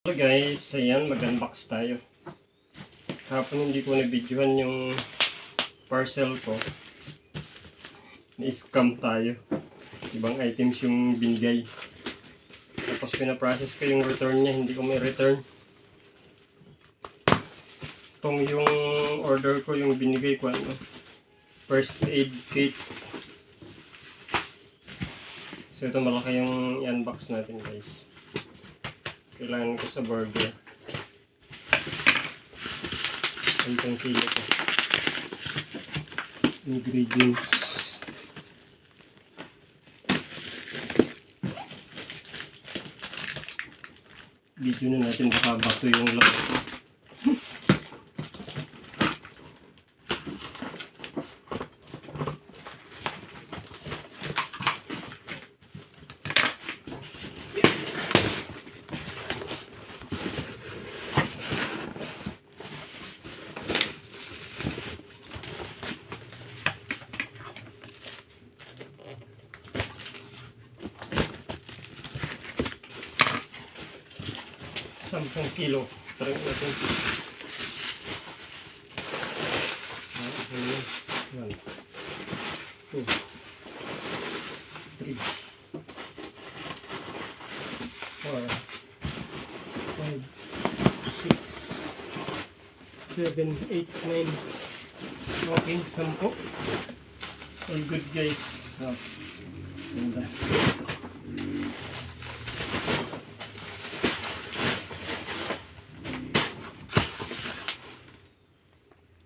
Hello guys, ayan mag-unbox tayo. Hapon hindi ko na-videohan yung parcel ko. Na-scam tayo. Ibang items yung binigay. Tapos pinaprocess ko yung return niya, hindi ko may return. Itong yung order ko, yung binigay ko, first aid kit. So ito malaki yung i-unbox natin guys. Kailangan ko sa burger. Itong kilo ko. Ingredients. Video na natin baka bato yung laman. Sampung kilo. Try natin. One, two, three, four, five, six, seven, eight, nine. Okay, 10. All good guys. Ganda.